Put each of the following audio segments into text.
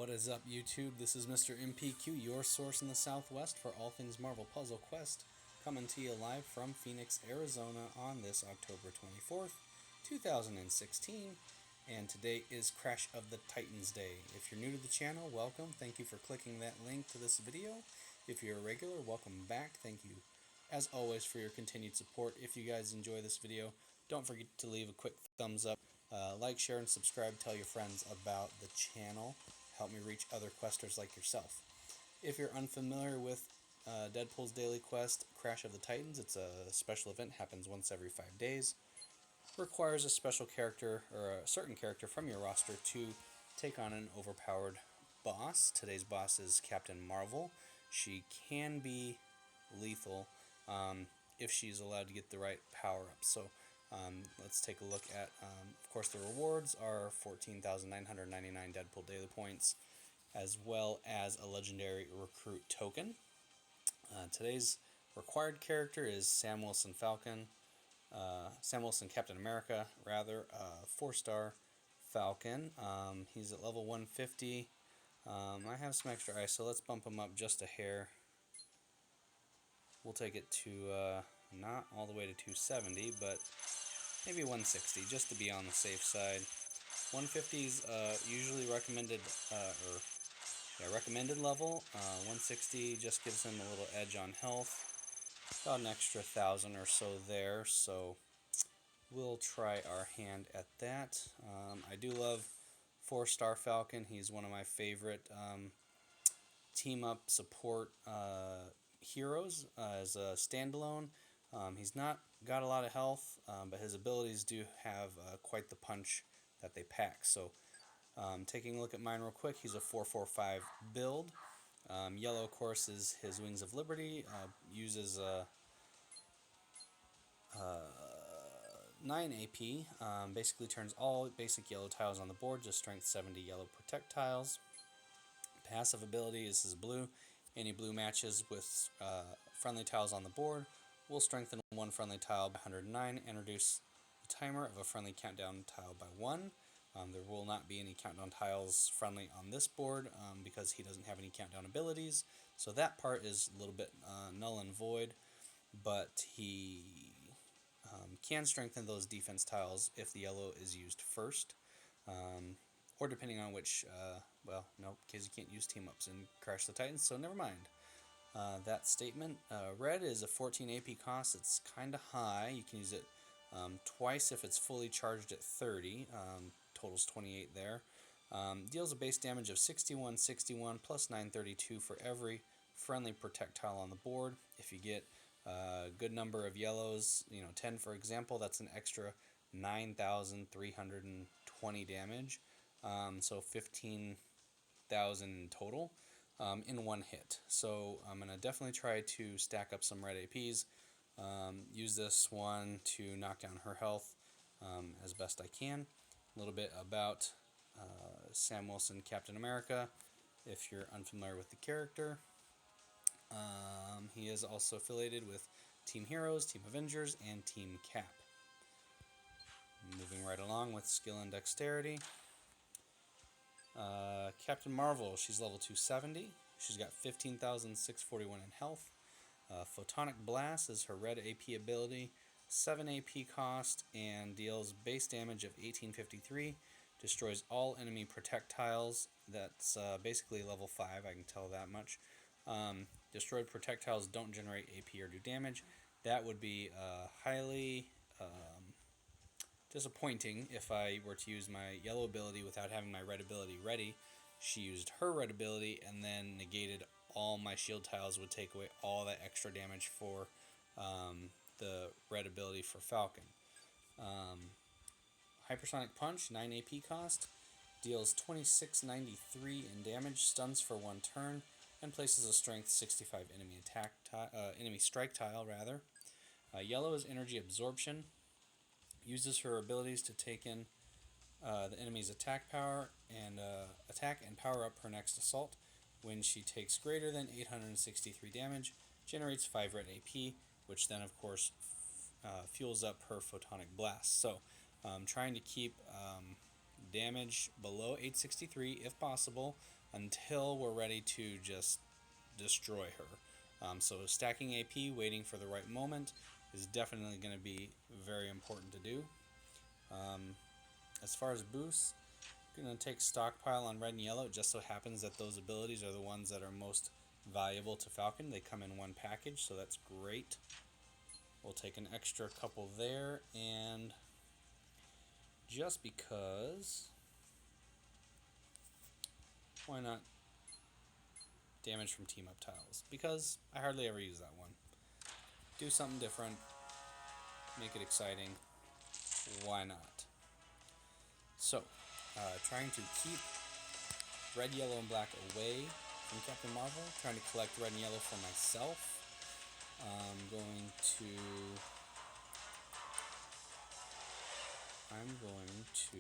What is up, YouTube? This is Mr. MPQ, your source in the Southwest for all things Marvel Puzzle Quest, coming to you live from Phoenix, Arizona on this October 24th, 2016, and today is Crash of the Titans Day. If you're new to the channel, welcome. Thank you for clicking that link to this video. If you're a regular, welcome back. Thank you, as always, for your continued support. If you guys enjoy this video, don't forget to leave a quick thumbs up. Like, share, and subscribe. Tell your friends about the channel. Help me reach other questers like yourself. If you're unfamiliar with Deadpool's daily quest, Crash of the Titans, it's a special event, happens once every 5 days. Requires a special character, or a certain character from your roster, to take on an overpowered boss. Today's boss is Captain Marvel. She can be lethal if she's allowed to get the right power-up. So let's take a look at, of course, the rewards are 14,999 Deadpool daily points, as well as a legendary recruit token. Today's required character is Sam Wilson Captain America, rather, 4-star Falcon. He's at level 150. I have some extra ice, so let's bump him up just a hair. We'll take it to not all the way to 270, but maybe 160, just to be on the safe side. 150 is usually recommended, recommended level. 160 just gives him a little edge on health. About an extra 1,000 or so there, so we'll try our hand at that. I do love 4-star Falcon. He's one of my favorite team-up support heroes as a standalone. He's not got a lot of health, but his abilities do have quite the punch that they pack. So taking a look at mine real quick, he's a 4-4-5 build. Yellow, of course, is his Wings of Liberty. Uses 9 AP. Basically turns all basic yellow tiles on the board to strength 70 yellow protect tiles. Passive ability is his blue. Any blue matches with friendly tiles on the board will strengthen one friendly tile by 109 and reduce the timer of a friendly countdown tile by 1. There will not be any countdown tiles friendly on this board because he doesn't have any countdown abilities. So that part is a little bit null and void, but he can strengthen those defense tiles if the yellow is used first. Or depending on which, well, no, because you can't use team-ups in Crash the Titans, so never mind that statement. Red is a 14 AP cost. It's kind of high. You can use it twice if it's fully charged at 30. Totals 28 there. Deals a base damage of 61, 61, plus 932 for every friendly protect tile on the board. If you get a good number of yellows, 10 for example, that's an extra 9,320 damage. So 15,000 in total in one hit. So I'm going to definitely try to stack up some red APs. Use this one to knock down her health as best I can. A little bit about Sam Wilson Captain America, if you're unfamiliar with the character. He is also affiliated with Team Heroes, Team Avengers, and Team Cap. Moving right along with skill and dexterity. Captain Marvel, she's level 270. She's got 15,641 in health. Photonic Blast is her red AP ability, 7 AP cost, and deals base damage of 1853. Destroys all enemy projectiles. That's basically level 5, I can tell that much. Destroyed projectiles don't generate AP or do damage. That would be highly disappointing if I were to use my yellow ability without having my red ability ready. She used her red ability and then negated all my shield tiles, would take away all that extra damage for the red ability for Falcon. Hypersonic Punch, 9 AP cost, deals 2693 in damage, stuns for 1 turn, and places a strength 65 enemy strike tile rather. Yellow is Energy Absorption. Uses her abilities to take in the enemy's attack power and power up her next assault. When she takes greater than 863 damage, generates 5 red AP, which then of course fuels up her Photonic Blast. So trying to keep damage below 863 if possible. until we're ready to just destroy her. So stacking AP, waiting for the right moment, is definitely going to be very important to do. As far as boosts, I'm going to take stockpile on red and yellow. It just so happens that those abilities are the ones that are most valuable to Falcon. They come in one package, so that's great. We'll take an extra couple there, and just because, why not damage from team up tiles? Because I hardly ever use that one. Do something different, make it exciting, why not? So, trying to keep red, yellow, and black away from Captain Marvel, trying to collect red and yellow for myself. I'm going to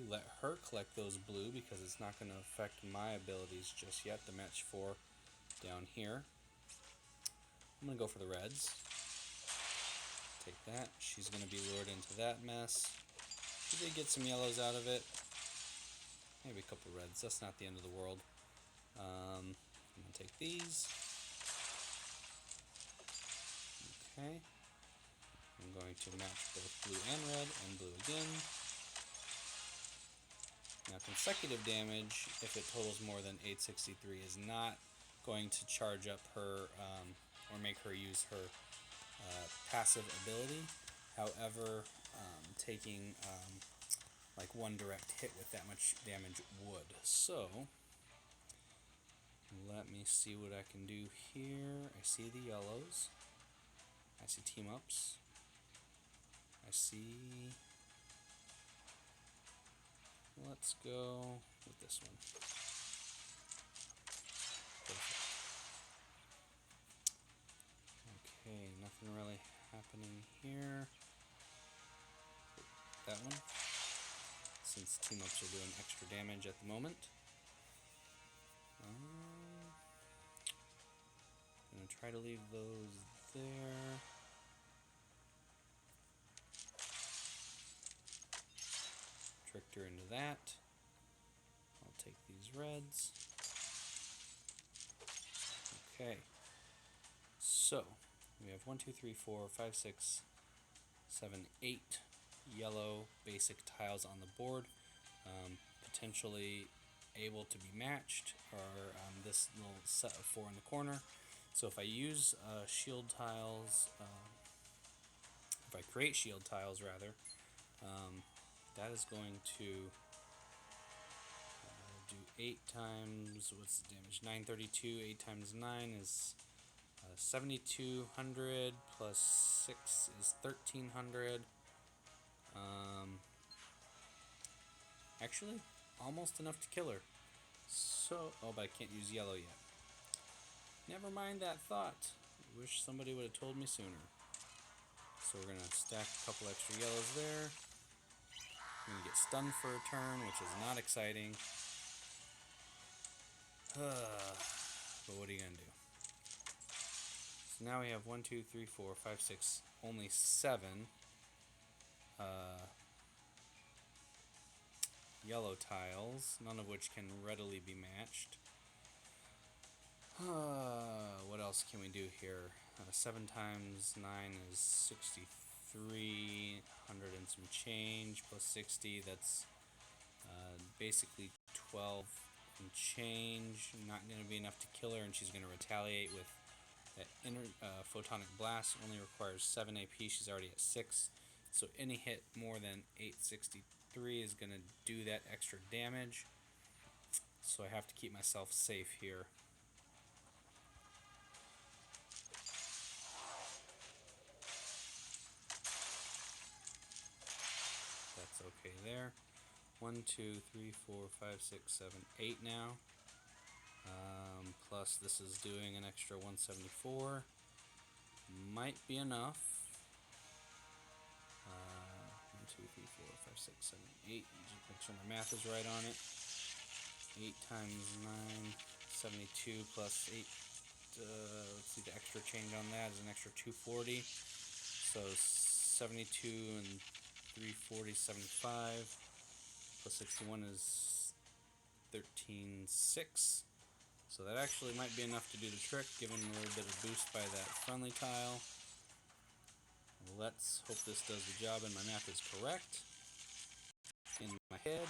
let her collect those blue because it's not going to affect my abilities just yet. The match 4 down here. I'm going to go for the reds. Take that. She's going to be lured into that mess. She did get some yellows out of it. Maybe a couple reds. That's not the end of the world. I'm going to take these. Okay. I'm going to match both blue and red, and blue again. Now consecutive damage, if it totals more than 863, is not going to charge up her, or make her use her passive ability. However, taking like one direct hit with that much damage would. So, let me see what I can do here. I see the yellows. I see team ups. I see... Let's go with this one. Perfect. Okay, nothing really happening here. That one. Since team ups are doing extra damage at the moment. Gonna try to leave those there. Tricked her into that. I'll take these reds. Okay. So, we have 1, 2, 3, 4, 5, 6, 7, 8 yellow basic tiles on the board. Potentially able to be matched, or this little set of 4 in the corner. So if I use shield tiles, if I create shield tiles rather, that is going to do 8 times, what's the damage? 932, 8 times 9 is 7,200, plus 6 is 1,300. Actually, almost enough to kill her. So, oh, but I can't use yellow yet. Never mind that thought. Wish somebody would have told me sooner. So we're going to stack a couple extra yellows there. I'm going to get stunned for a turn, which is not exciting. But what are you going to do? So now we have 1, 2, 3, 4, 5, 6, only 7 yellow tiles, none of which can readily be matched. What else can we do here? 7 times 9 is 6,300 and some change, plus 60, that's basically 12 and change. Not going to be enough to kill her, and she's going to retaliate with that photonic blast. Only requires 7 AP, she's already at 6. So any hit more than 863 is going to do that extra damage. So I have to keep myself safe here. That's okay there. 1, 2, 3, 4, 5, 6, 7, 8 now. Plus this is doing an extra 174. Might be enough. 1, 2, 3, 4, 5, 6, 7, 8. Just make sure my math is right on it. 8 times 9, 72 plus 8. Let's see, the extra change on that is an extra 240. So 72 and 340, 75. Plus 61 is 13.6. So that actually might be enough to do the trick, given a little bit of boost by that friendly tile. Let's hope this does the job and my math is correct in my head.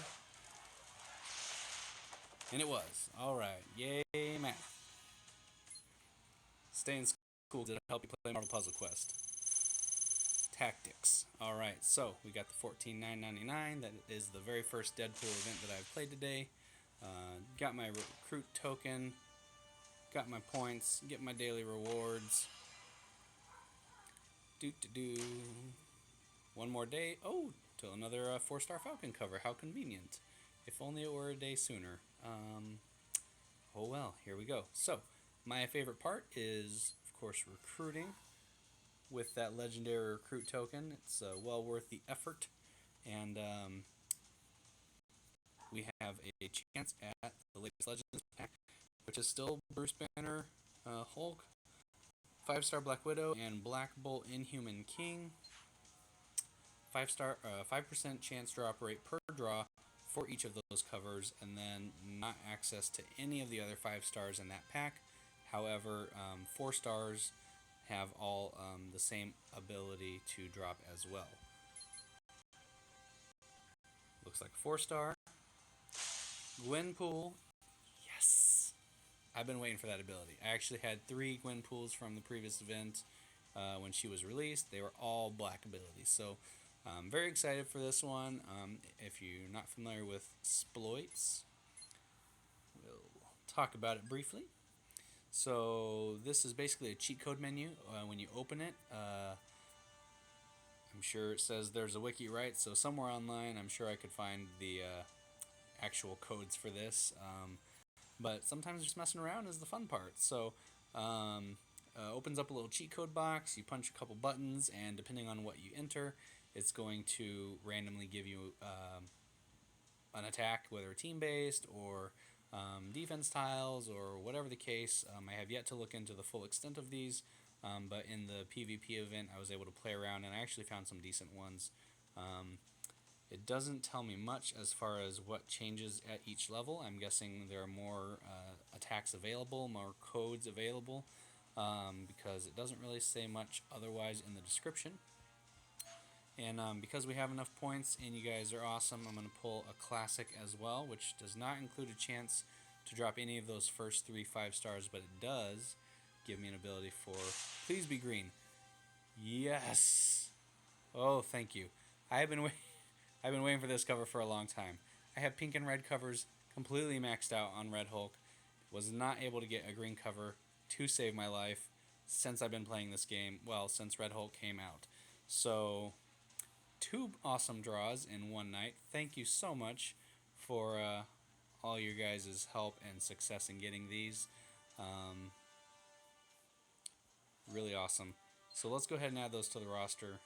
And it was. Alright, yay math. Stay in school to help you play Marvel Puzzle Quest. Tactics. Alright, so we got the $14,999. That is the very first Deadpool event that I've played today. Got my recruit token, got my points, get my daily rewards. One more day. Oh, till another 4-star Falcon cover. How convenient. If only it were a day sooner. Oh well, here we go. So, my favorite part is, of course, recruiting with that legendary recruit token. It's well worth the effort. And we have a chance at the latest Legends pack, which is still Bruce Banner, Hulk, 5-star Black Widow, and Black Bolt Inhuman King. 5% chance drop rate per draw for each of those covers, and then not access to any of the other 5 stars in that pack. However, 4 stars have all the same ability to drop as well. Looks like a 4-star. Gwenpool. Yes! I've been waiting for that ability. I actually had 3 Gwenpools from the previous event when she was released. They were all black abilities. So I'm very excited for this one. If you're not familiar with exploits, we'll talk about it briefly. So this is basically a cheat code menu. When you open it, I'm sure it says there's a wiki, right? So somewhere online, I'm sure I could find the actual codes for this. But sometimes just messing around is the fun part. So opens up a little cheat code box. You punch a couple buttons, and depending on what you enter, it's going to randomly give you an attack, whether team-based or defense tiles or whatever the case. I have yet to look into the full extent of these, but in the PvP event I was able to play around and I actually found some decent ones. It doesn't tell me much as far as what changes at each level. I'm guessing there are more attacks available, more codes available, because it doesn't really say much otherwise in the description. And because we have enough points and you guys are awesome, I'm going to pull a classic as well, which does not include a chance to drop any of those first 3 5 stars, but it does give me an ability for please be green. Yes! Oh, thank you. I've been waiting for this cover for a long time. I have pink and red covers completely maxed out on Red Hulk. Was not able to get a green cover to save my life since I've been playing this game. Well, since Red Hulk came out. So 2 awesome draws in one night. Thank you so much for all your guys' help and success in getting these. Really awesome. So let's go ahead and add those to the roster.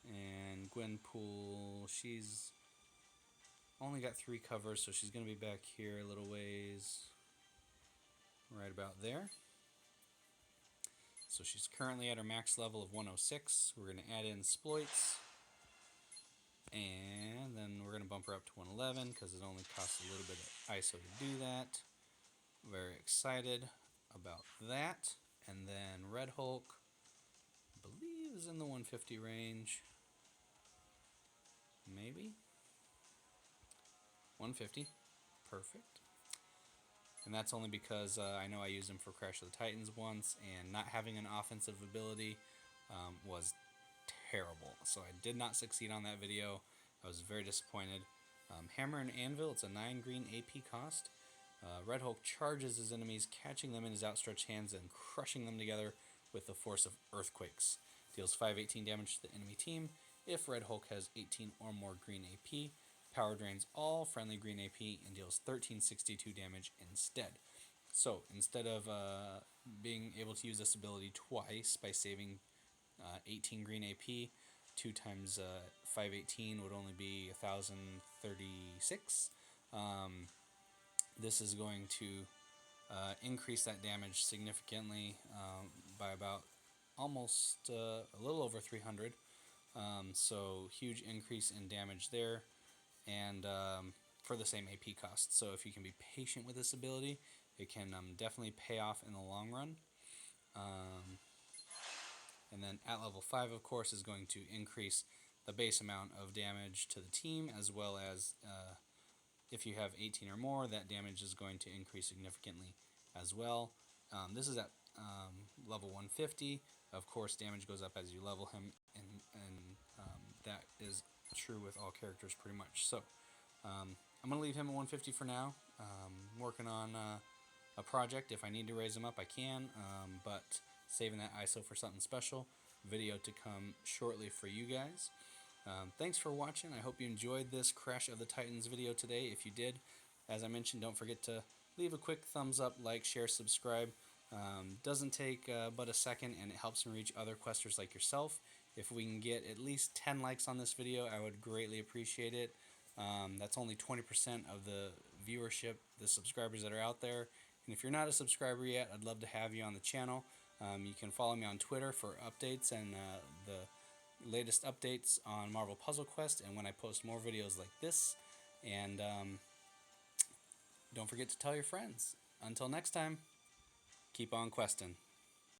And Gwenpool, she's only got 3 covers, so she's going to be back here a little ways. Right about there. So she's currently at her max level of 106. We're going to add in exploits. And then we're going to bump her up to 111 because it only costs a little bit of ISO to do that. Very excited about that. And then Red Hulk, I believe, is in the 150 range. Maybe? 150. Perfect. And that's only because I know I used him for Crash of the Titans once, and not having an offensive ability was terrible. So I did not succeed on that video. I was very disappointed. Hammer and Anvil, it's a 9 green AP cost. Red Hulk charges his enemies, catching them in his outstretched hands and crushing them together with the force of earthquakes. Deals 518 damage to the enemy team if Red Hulk has 18 or more green AP. Power drains all friendly green AP and deals 1362 damage instead. So instead of being able to use this ability twice by saving 18 green AP, 2 times 518 would only be 1036. This is going to increase that damage significantly by about almost a little over 300. So huge increase in damage there. And for the same AP cost. So if you can be patient with this ability, it can definitely pay off in the long run. And then at level 5, of course, is going to increase the base amount of damage to the team, as well as if you have 18 or more, that damage is going to increase significantly as well. This is at level 150. Of course, damage goes up as you level him, and that is true with all characters pretty much. So I'm going to leave him at 150 for now. Working on a project. If I need to raise him up, I can, but saving that ISO for something special. Video to come shortly for you guys. Thanks for watching. I hope you enjoyed this Crash of the Titans video today. If you did, as I mentioned, don't forget to leave a quick thumbs up, like, share, subscribe. Doesn't take but a second, and it helps me reach other questers like yourself. If we can get at least 10 likes on this video, I would greatly appreciate it. That's only 20% of the viewership, the subscribers that are out there. And if you're not a subscriber yet, I'd love to have you on the channel. You can follow me on Twitter for updates and the latest updates on Marvel Puzzle Quest and when I post more videos like this. And don't forget to tell your friends. Until next time, keep on questing.